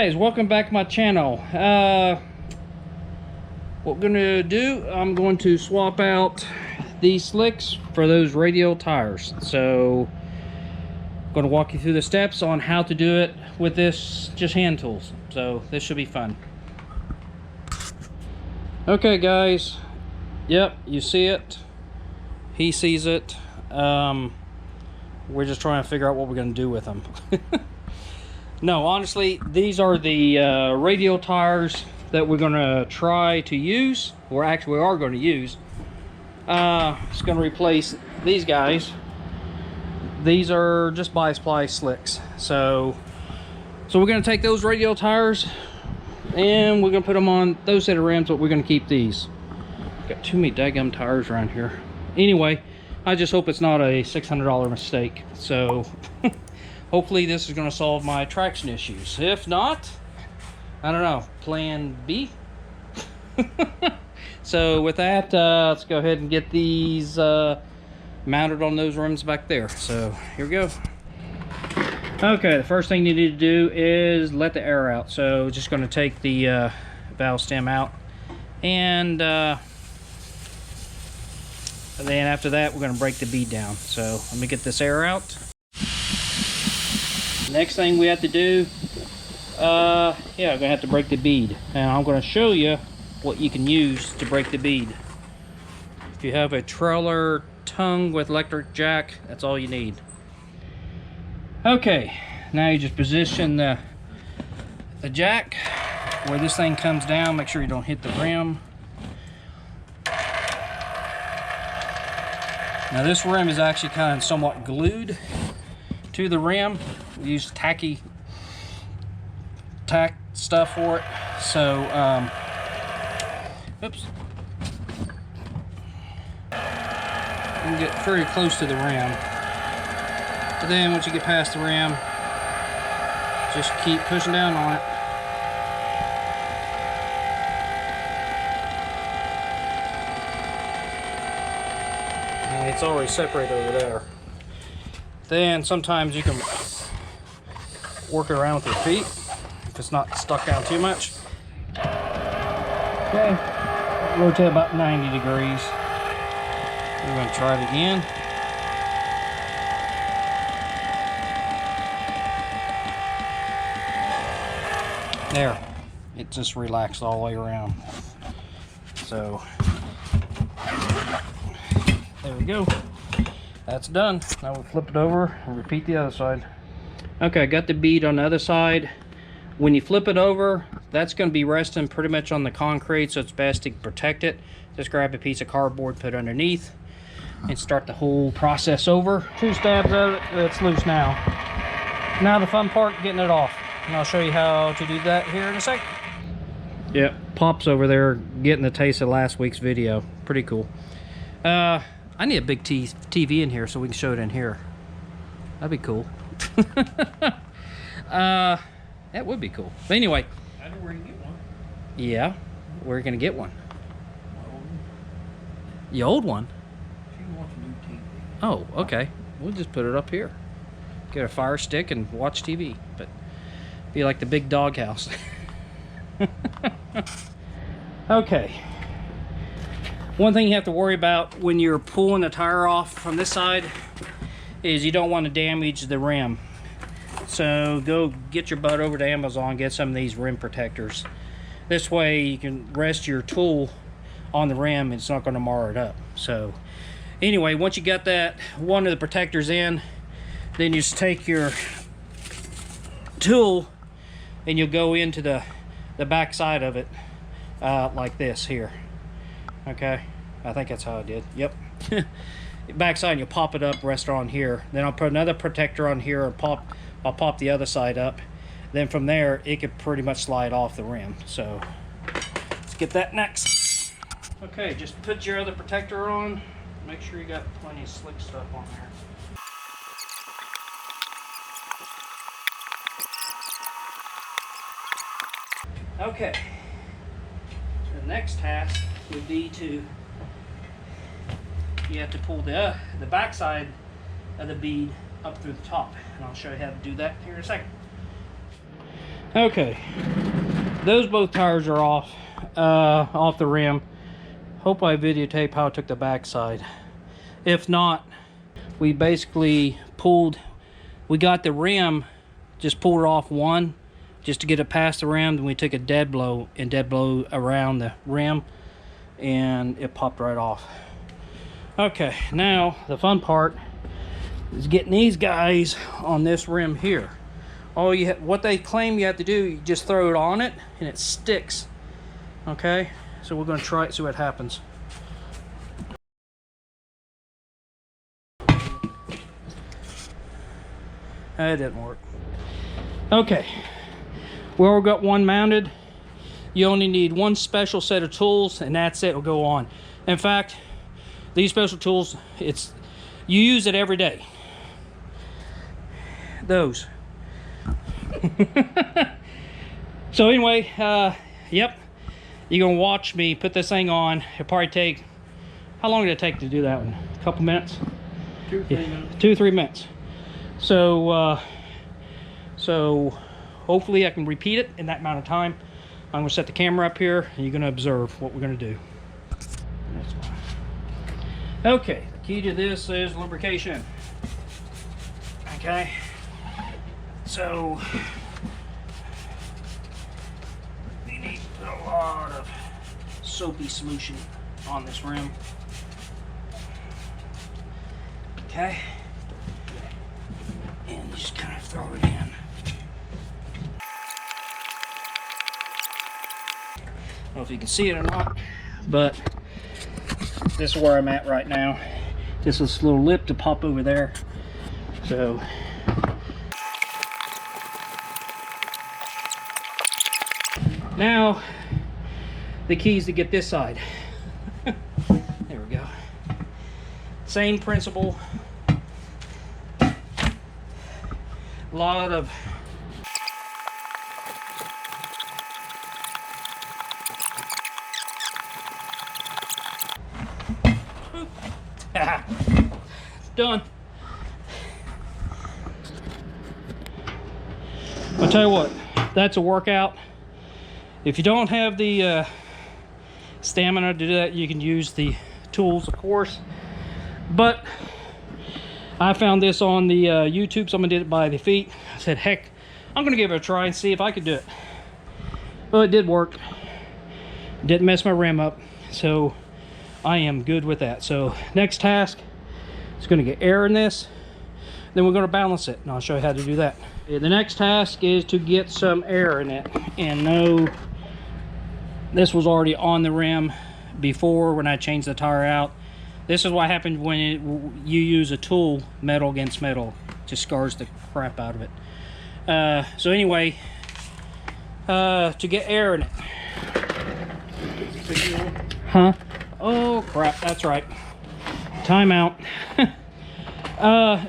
Guys, welcome back to my channel. What we're gonna do, I'm going to swap out these slicks for those radial tires. So I'm going to walk you through the steps on how to do it with this just hand tools. So this should be fun. Okay guys, yep, you see it, he sees it. We're just trying to figure out what we're going to do with them. No, honestly, these are the radial tires that we're going to try to use, or actually we are going to use. It's going to replace these guys. These are just bi-splice slicks. So we're going to take those radial tires and we're going to put them on those set of rims, but we're going to keep these. Got too many daggum tires around here. Anyway, I just hope it's not a $600 mistake. So hopefully this is going to solve my traction issues. If not, I don't know, plan B. So with that, let's go ahead and get these mounted on those rims back there. So here we go. Okay, the first thing you need to do is let the air out. So just going to take the valve stem out, and then after that we're going to break the bead down. So let me get this air out. Next thing we have to do, yeah, we're going to have to break the bead. And I'm going to show you what you can use to break the bead. If you have a trailer tongue with electric jack, that's all you need. Okay, now you just position the jack where this thing comes down. Make sure you don't hit the rim. Now this rim is actually kind of somewhat glued to the rim. We use tack stuff for it. So oops, you can get very close to the rim, but then once you get past the rim, just keep pushing down on it. And it's already separated over there. Then sometimes you can work it around with your feet if it's not stuck down too much. Okay, rotate about 90 degrees. We're going to try it again. There, it just relaxed all the way around. So there we go. That's done. Now we'll flip it over and repeat the other side. Okay, I got the bead on the other side. When you flip it over, that's going to be resting pretty much on the concrete, so it's best to protect it. Just grab a piece of cardboard, put it underneath, and start the whole process over. 2 stabs of it, it's loose now. Now the fun part, getting it off. And I'll show you how to do that here in a second. Yep, Pop's over there getting the taste of last week's video. Pretty cool. I need a big TV in here so we can show it in here. That'd be cool. That would be cool. But anyway. I know where you can get one. Yeah, where are you going to get one? The old one? She wants a new TV. Oh, okay. We'll just put it up here. Get a fire stick and watch TV. But be like the big doghouse. Okay. One thing you have to worry about when you're pulling the tire off from this side is you don't want to damage the rim. So go get your butt over to Amazon, get some of these rim protectors. This way you can rest your tool on the rim and it's not going to mar it up. So anyway, once you got that one of the protectors in, then you just take your tool and you'll go into the back side of it like this here. Okay, I think that's how I did. Yep. Back side, you'll pop it up, rest on here. Then I'll put another protector on here and I'll pop the other side up. Then from there, it could pretty much slide off the rim. So let's get that next. Okay, just put your other protector on. Make sure you got plenty of slick stuff on there. Okay, so the next task would be you have to pull the back side of the bead up through the top, and I'll show you how to do that here in a second. Okay, those both tires are off the rim. Hope I videotape how I took the backside. If not, we basically we got the rim, just pulled it off one just to get it past the rim. Then we took a dead blow around the rim, and it popped right off. Okay, now the fun part is getting these guys on this rim here. What they claim you have to do, you just throw it on it and it sticks. Okay, so we're going to try it, see what happens. It didn't work. Okay, well, we've got one mounted. You only need one special set of tools, and that's it. Will go on. In fact, these special tools, you use it every day. Those. So anyway, yep, you're gonna watch me put this thing on. It'll probably take, how long did it take to do that one? A couple minutes? 2 or 3 minutes. 2 or 3 minutes. So so hopefully I can repeat it in that amount of time. I'm gonna set the camera up here and you're gonna observe what we're gonna do. Okay, the key to this is lubrication. Okay, so you need to put a lot of soapy solution on this rim. Okay, and you just kind of throw it in. I don't know if you can see it or not, but this is where I'm at right now. Just this little lip to pop over there. So now the keys to get this side. There we go. Same principle. A lot of done. I'll tell you what, that's a workout. If you don't have the stamina to do that, you can use the tools, of course. But I found this on the YouTube. Someone did it by the feet. I said, heck, I'm gonna give it a try and see if I could do it. Well, it did work. Didn't mess my rim up, so I am good with that. So next task is going to get air in this, then we're going to balance it, and I'll show you how to do that. The next task is to get some air in it, and no, this was already on the rim before when I changed the tire out. This is what happens when you use a tool, metal against metal. It just scars the crap out of it. So anyway, to get air in it. Huh? Oh crap, that's right. Timeout.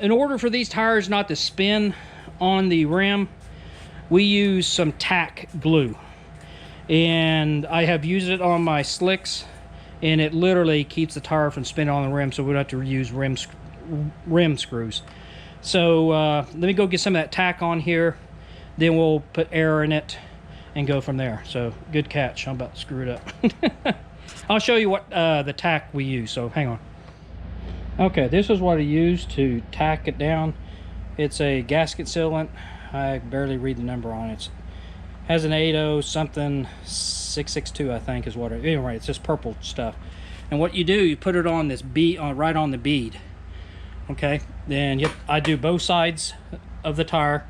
In order for these tires not to spin on the rim, we use some tack glue. And I have used it on my slicks, and it literally keeps the tire from spinning on the rim, so we don't have to use rim screws. So let me go get some of that tack on here, then we'll put air in it and go from there. So good catch. I'm about to screw it up. I'll show you what the tack we use, so hang on. Okay, this is what I use to tack it down. It's a gasket sealant. I barely read the number on it. It has an 80 something 662, I think is what it is. Anyway, it's just purple stuff. And what you do, you put it on this bead, right on the bead. Okay, then I do both sides of the tire.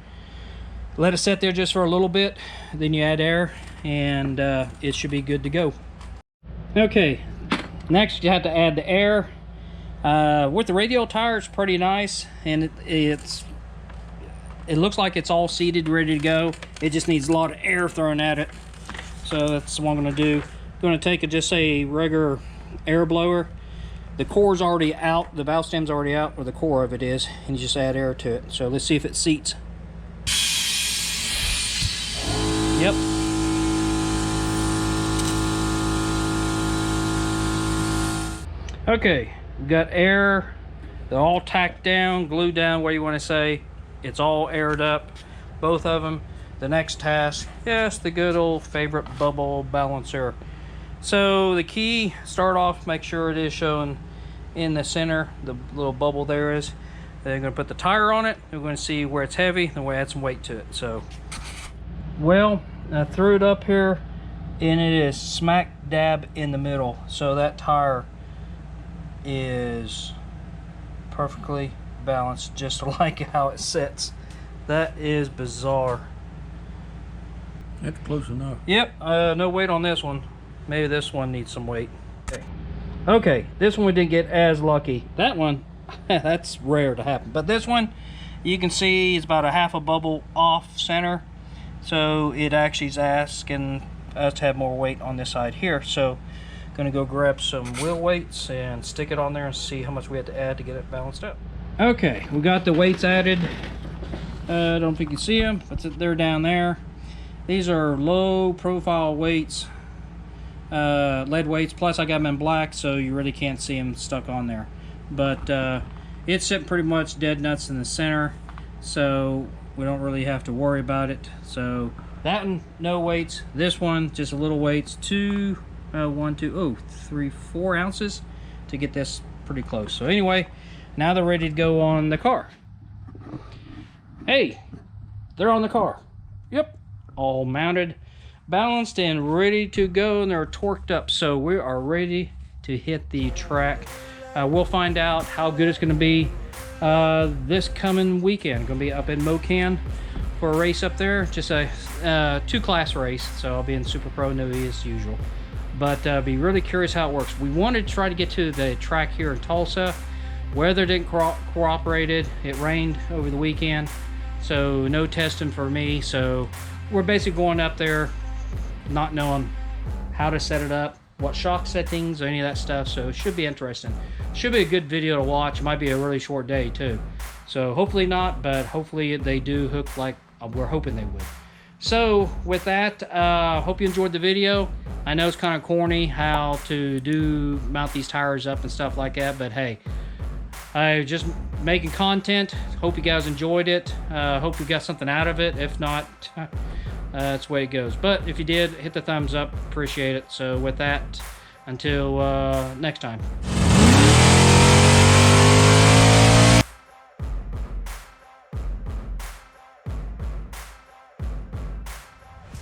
Let it sit there just for a little bit, then you add air, and it should be good to go. Okay, next you have to add the air. With the Radial tire, it's pretty nice, and it looks like it's all seated, ready to go. It just needs a lot of air thrown at it. So that's what I'm going to do. I'm going to take just a regular air blower. The core's already out, the valve stem's already out, or the core of it is, and you just add air to it. So let's see if it seats. Yep. Okay, we've got air. They're all tacked down, glued down, where you want to say. It's all aired up, both of them. the next task, yes, the good old favorite bubble balancer. So the key, start off, make sure it is showing in the center, the little bubble there is. Then I'm going to put the tire on it. We're going to see where it's heavy, then we'll add some weight to it. So, well, I threw it up here, and it is smack dab in the middle. So that tire is perfectly balanced, just like how it sits. That is bizarre. That's close enough. Yep, no weight on this one. Maybe this one needs some weight. Okay, this one we didn't get as lucky. That one, that's rare to happen. But this one, you can see it's about a half a bubble off center. So it actually is asking us to have more weight on this side here. So gonna go grab some wheel weights and stick it on there and see how much we have to add to get it balanced out. Okay, we got the weights added. I don't know if you can see them, but they're down there. These are low profile weights, lead weights, plus I got them in black, so you really can't see them stuck on there. But it's sitting pretty much dead nuts in the center, so we don't really have to worry about it. So that one, no weights. This one, just a little weights, 4 ounces to get this pretty close. So anyway, now they're ready to go on the car. Hey, they're on the car. Yep, all mounted, balanced, and ready to go, and they're torqued up. So we are ready to hit the track. We'll find out how good it's going to be this coming weekend. Going to be up in Mocan for a race up there. Just a 2-class race, so I'll be in Super Pro Novi as usual. But be really curious how it works. We wanted to try to get to the track here in Tulsa. Weather didn't cooperate. It rained over the weekend, so no testing for me. So we're basically going up there not knowing how to set it up, what shock settings, or any of that stuff. So it should be interesting. Should be a good video to watch. It might be a really short day too. So hopefully not, but hopefully they do hook like we're hoping they would. So with that, hope you enjoyed the video. I know it's kind of corny how to mount these tires up and stuff like that, but hey, I just making content. Hope you guys enjoyed it. Hope you got something out of it. If not, that's the way it goes. But if you did, hit the thumbs up. Appreciate it. So with that, until next time.